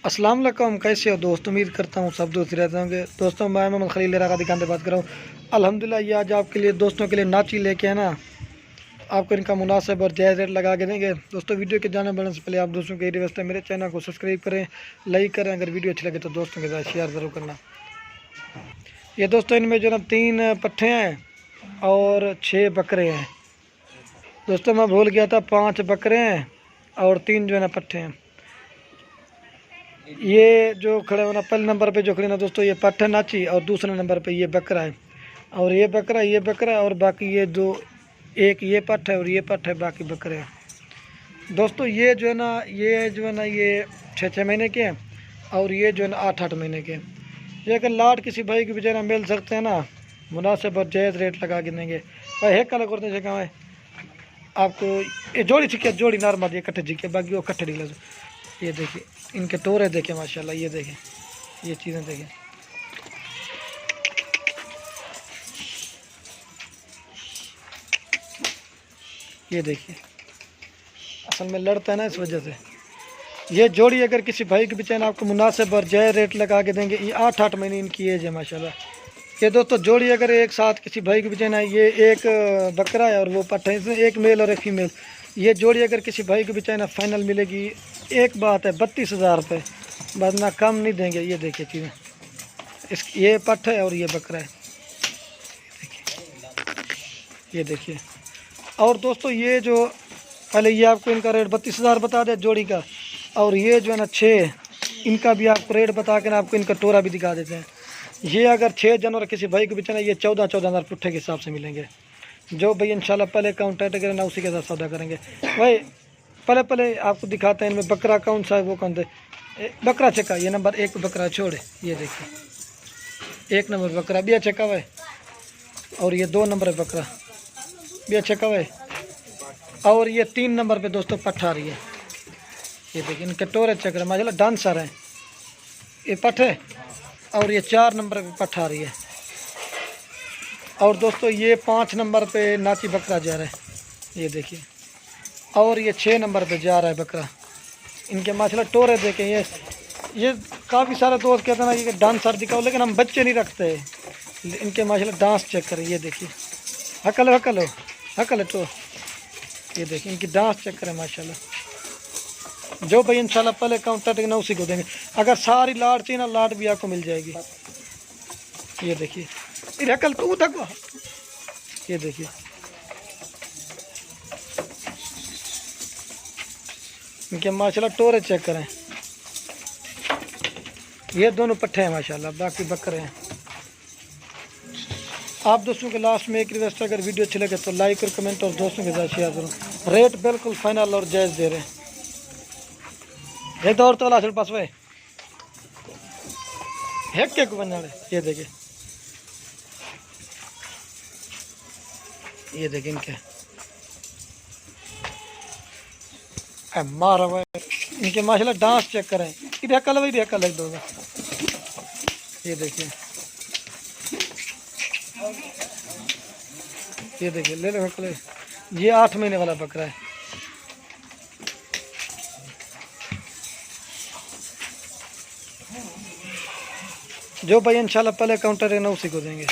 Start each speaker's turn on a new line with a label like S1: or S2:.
S1: अस्सलाम वालेकुम, कैसे हो दोस्त। उम्मीद करता हूँ सब दोस्त रहते होंगे। दोस्तों मैं मोहम्मद खलील का दुकान से बात कर रहा हूँ। अल्हम्दुलिल्लाह ये आज आपके लिए दोस्तों के लिए नाची लेके है ना, आपको इनका मुनासिब और जायज़ रेट लगा के देंगे। दोस्तों वीडियो के जाने बढ़ने से पहले आप दोस्तों की रिक्वेस्ट है, मेरे चैनल को सब्सक्राइब करें, लाइक करें, अगर वीडियो अच्छी लगे तो दोस्तों के साथ शेयर ज़रूर करना। ये दोस्तों इनमें जो है ना 3 पट्ठे हैं और 6 बकरे हैं। दोस्तों मैं भूल गया था, 5 बकरे हैं और 3 जो है ना पट्ठे हैं। ये जो खड़े हो ना, पहले नंबर पे जो खड़े ना दोस्तों, ये पट्ठा नाची और दूसरे नंबर पे ये बकरा है। और ये बकरा है और बाकी ये दो, एक ये पट्ठ है और ये पट्ठ है, बाकी बकरे हैं। दोस्तों ये जो है ना, ये 6-6 महीने के हैं और ये जो है ना 8-8 महीने के हैं। ये अगर लाट किसी भाई की बेचारा मिल सकते हैं ना, मुनासिब और जायज़ रेट लगा के देंगे भाई। है कल करते जगह है आपको ये जोड़ी छिके, जोड़ी नॉर्मल ये कट्ठे छिके, बाकी वो कट्ठे ढीला। ये देखिए इनके टोरे देखें माशाल्लाह, ये देखें, ये चीज़ें देखें। ये देखिए असल में लड़ता है ना, इस वजह से। ये जोड़ी अगर किसी भाई के बेचारे आपको मुनासिब और जायज़ रेट लगा के देंगे। ये 8-8 महीने इनकी एज है माशाल्लाह। ये दोस्तों जोड़ी अगर एक साथ किसी भाई के बेचारे, ये एक बकरा है और वो पट्ठा है, इसमें एक मेल और एक फीमेल। ये जोड़ी अगर किसी भाई के बेचारे फाइनल मिलेगी, एक बात है 32,000 रुपये, वरना कम नहीं देंगे। ये देखिए चीज़ें, ये पट्ठा है और ये बकरा है, ये देखिए। और दोस्तों ये जो पहले ये आपको इनका रेट 32,000 बता दें जोड़ी का, और ये जो है ना 6, इनका भी आपको रेट बता के ना आपको इनका टोरा भी दिखा देते हैं। ये अगर 6 जानवर किसी भाई के बेचना, ये 14,000 पुट्ठे के हिसाब से मिलेंगे। जो भाई इंशाल्लाह पहले काउंटेक्ट करें ना, उसी के साथ सौदा करेंगे भाई। पहले आपको दिखाते हैं इनमें बकरा कौन सा है, वो कौन सा बकरा चक्का। ये नंबर 1 बकरा छोड़े, ये देखिए 1 नंबर बकरा भी अच्छा हुआ है, और ये 2 नंबर बकरा भी अच्छा हुआ है, और ये 3 नंबर पे दोस्तों पट्ठा आ रही है। ये देखिए इनके टोरे चक्कर माशाल्लाह डांसर हैं, ये पट्ठे। और ये 4 नंबर पे पट्ठा आ रही है। और दोस्तों ये 5 नंबर पे नाची बकरा जा रहा है, ये देखिए। और ये 6 नंबर पे जा रहा है बकरा। इनके माशाल्लाह टोरे देखें। ये काफ़ी सारे दोस्त कहते हैं ना कि डांसर दिखाओ, लेकिन हम बच्चे नहीं रखते। इनके माशाल्लाह डांस चेक करें, ये देखिए हकल तो ये देखिए इनकी डांस चेक करें माशाल्लाह। जो भाई इंशाल्लाह पहले काउंटर ना उसी को देंगे। अगर सारी लाट चाहिए ना, लाट भी आपको मिल जाएगी। ये देखिए हकल तो तक, ये देखिए इनके माशाल्लाह टोरे चेक करें। ये दोनों पट्ठे हैं माशाल्लाह, बाकी बकरे हैं। आप दोस्तों के लास्ट में एक रिक्वेस्ट, अगर वीडियो अच्छी लगे तो लाइक और कमेंट और दोस्तों के साथ शेयर करो। रेट बिल्कुल फाइनल और जायज़ दे रहे हैं। एक दौर तो लास्ट पास वे हेक के बन रहे, ये देखिए, ये देखिए इनके मारा हुआ है। इनके माशाल्लाह डांस चेक करें। इधर कल भाई कल एक दो, ये देखिए, ये देखिए ले लो कल। ये 8 महीने वाला बकरा है। जो भाई इंशाल्लाह पहले काउंटर है ना, उसी को देंगे।